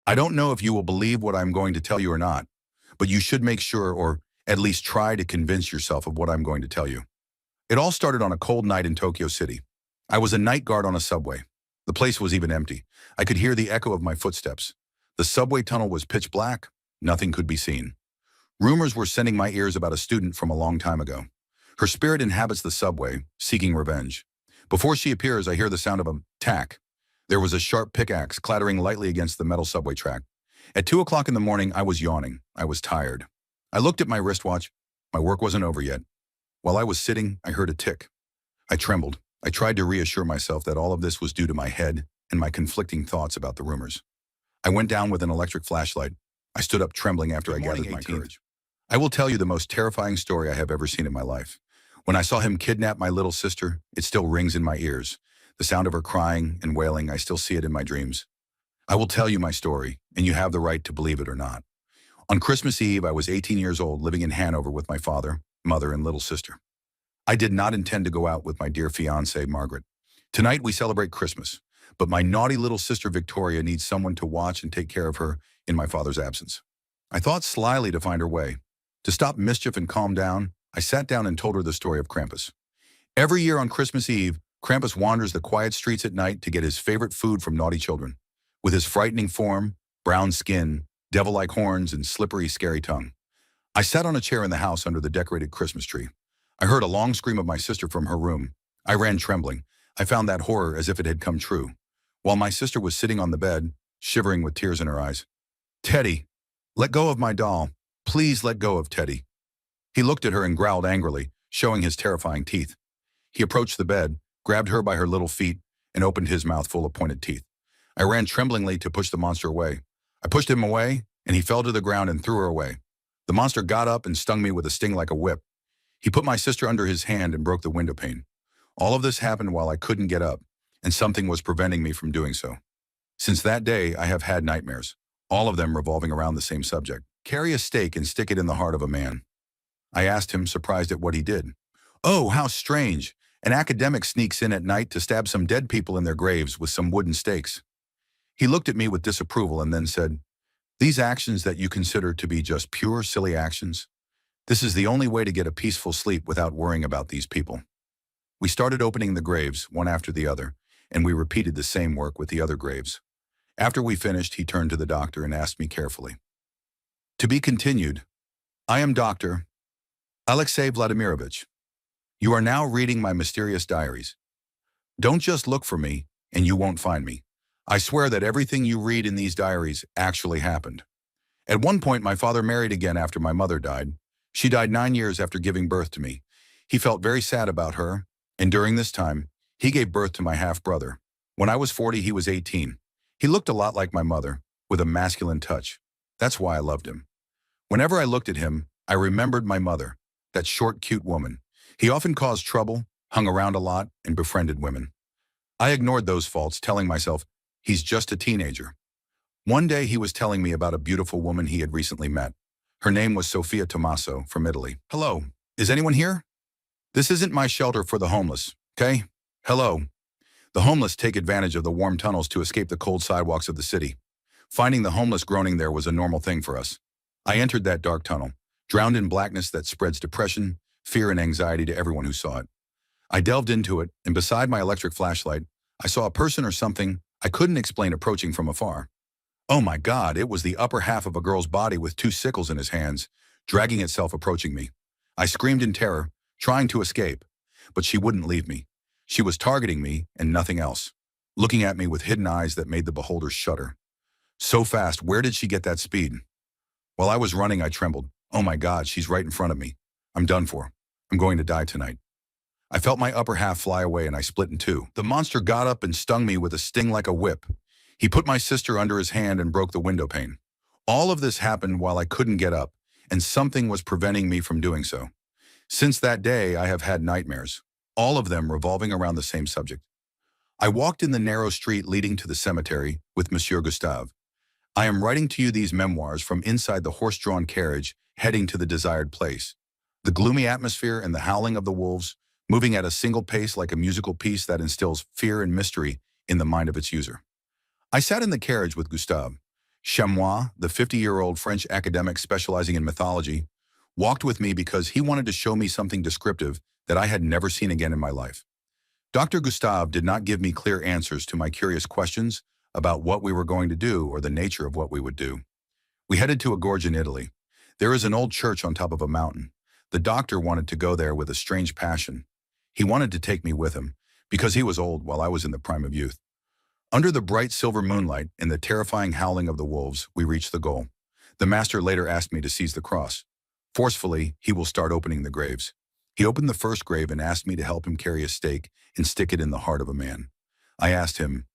I don't know if you will believe what I'm going to tell you or not, but you should make sure or at least try to convince yourself of what I'm going to tell you. It all started on a cold night in Tokyo City. I was a night guard on a subway. The place was even empty. I could hear the echo of my footsteps. The subway tunnel was pitch black. Nothing could be seen. Rumors were sending my ears about a student from a long time ago. Her spirit inhabits the subway, seeking revenge. Before she appears, I hear the sound of a tack. There was a sharp pickaxe clattering lightly against the metal subway track. At 2 o'clock in the morning, I was yawning. I was tired. I looked at my wristwatch. My work wasn't over yet. While I was sitting, I heard a tick. I trembled. I tried to reassure myself that all of this was due to my head and my conflicting thoughts about the rumors. I went down with an electric flashlight. I stood up trembling after I gathered my courage. I will tell you the most terrifying story I have ever seen in my life. When I saw him kidnap my little sister, it still rings in my ears. The sound of her crying and wailing, I still see it in my dreams. I will tell you my story, and you have the right to believe it or not. On Christmas Eve, I was 18 years old, living in Hanover with my father, mother, and little sister. I did not intend to go out with my dear fiancée, Margaret. Tonight, we celebrate Christmas, but my naughty little sister, Victoria, needs someone to watch and take care of her in my father's absence. I thought slyly to find her way. To stop mischief and calm down, I sat down and told her the story of Krampus. Every year on Christmas Eve, Krampus wanders the quiet streets at night to get his favorite food from naughty children. With his frightening form, brown skin, devil-like horns, and slippery, scary tongue. I sat on a chair in the house under the decorated Christmas tree. I heard a long scream of my sister from her room. I ran trembling. I found that horror as if it had come true. While my sister was sitting on the bed, shivering with tears in her eyes. "Teddy, let go of my doll. Please let go of Teddy." He looked at her and growled angrily, showing his terrifying teeth. He approached the bed, grabbed her by her little feet, and opened his mouth full of pointed teeth. I ran tremblingly to push the monster away. I pushed him away, and he fell to the ground and threw her away. The monster got up and stung me with a sting like a whip. He put my sister under his hand and broke the window pane. All of this happened while I couldn't get up, and something was preventing me from doing so. Since that day, I have had nightmares, all of them revolving around the same subject. Carry a stake and stick it in the heart of a man. I asked him, surprised at what he did. "Oh, how strange. An academic sneaks in at night to stab some dead people in their graves with some wooden stakes." He looked at me with disapproval and then said, "These actions that you consider to be just pure, silly actions, this is the only way to get a peaceful sleep without worrying about these people." We started opening the graves, one after the other, and we repeated the same work with the other graves. After we finished, he turned to the doctor and asked me carefully. "To be continued. I am Dr. Alexei Vladimirovich. You are now reading my mysterious diaries. Don't just look for me, and you won't find me. I swear that everything you read in these diaries actually happened. At one point, my father married again after my mother died. She died 9 years after giving birth to me. He felt very sad about her, and during this time, he gave birth to my half-brother. When I was 40, he was 18. He looked a lot like my mother, with a masculine touch. That's why I loved him. Whenever I looked at him, I remembered my mother, that short, cute woman. He often caused trouble, hung around a lot, and befriended women. I ignored those faults, telling myself, he's just a teenager. One day he was telling me about a beautiful woman he had recently met. Her name was Sofia Tommaso from Italy. "Hello, is anyone here? This isn't my shelter for the homeless, okay? Hello." The homeless take advantage of the warm tunnels to escape the cold sidewalks of the city. Finding the homeless groaning there was a normal thing for us. I entered that dark tunnel, drowned in blackness that spreads depression, fear, and anxiety to everyone who saw it. I delved into it, and beside my electric flashlight, I saw a person or something I couldn't explain approaching from afar. Oh my God, it was the upper half of a girl's body with 2 sickles in his hands, dragging itself approaching me. I screamed in terror, trying to escape, but she wouldn't leave me. She was targeting me and nothing else, looking at me with hidden eyes that made the beholders shudder. So fast, where did she get that speed? While I was running, I trembled. Oh my God, she's right in front of me. I'm done for. I'm going to die tonight. I felt my upper half fly away and I split in two. The monster got up and stung me with a sting like a whip. He put my sister under his hand and broke the window pane. All of this happened while I couldn't get up, and something was preventing me from doing so. Since that day, I have had nightmares, all of them revolving around the same subject. I walked in the narrow street leading to the cemetery with Monsieur Gustave. I am writing to you these memoirs from inside the horse-drawn carriage heading to the desired place. The gloomy atmosphere and the howling of the wolves, moving at a single pace like a musical piece that instills fear and mystery in the mind of its user. I sat in the carriage with Gustave, Chamois, the 50-year-old French academic specializing in mythology, walked with me because he wanted to show me something descriptive that I had never seen again in my life. Dr. Gustave did not give me clear answers to my curious questions about what we were going to do or the nature of what we would do. We headed to a gorge in Italy. There is an old church on top of a mountain. The doctor wanted to go there with a strange passion. He wanted to take me with him, because he was old while I was in the prime of youth. Under the bright silver moonlight and the terrifying howling of the wolves, we reached the goal. The master later asked me to seize the cross. Forcefully, he will start opening the graves. He opened the first grave and asked me to help him carry a stake and stick it in the heart of a man. I asked him,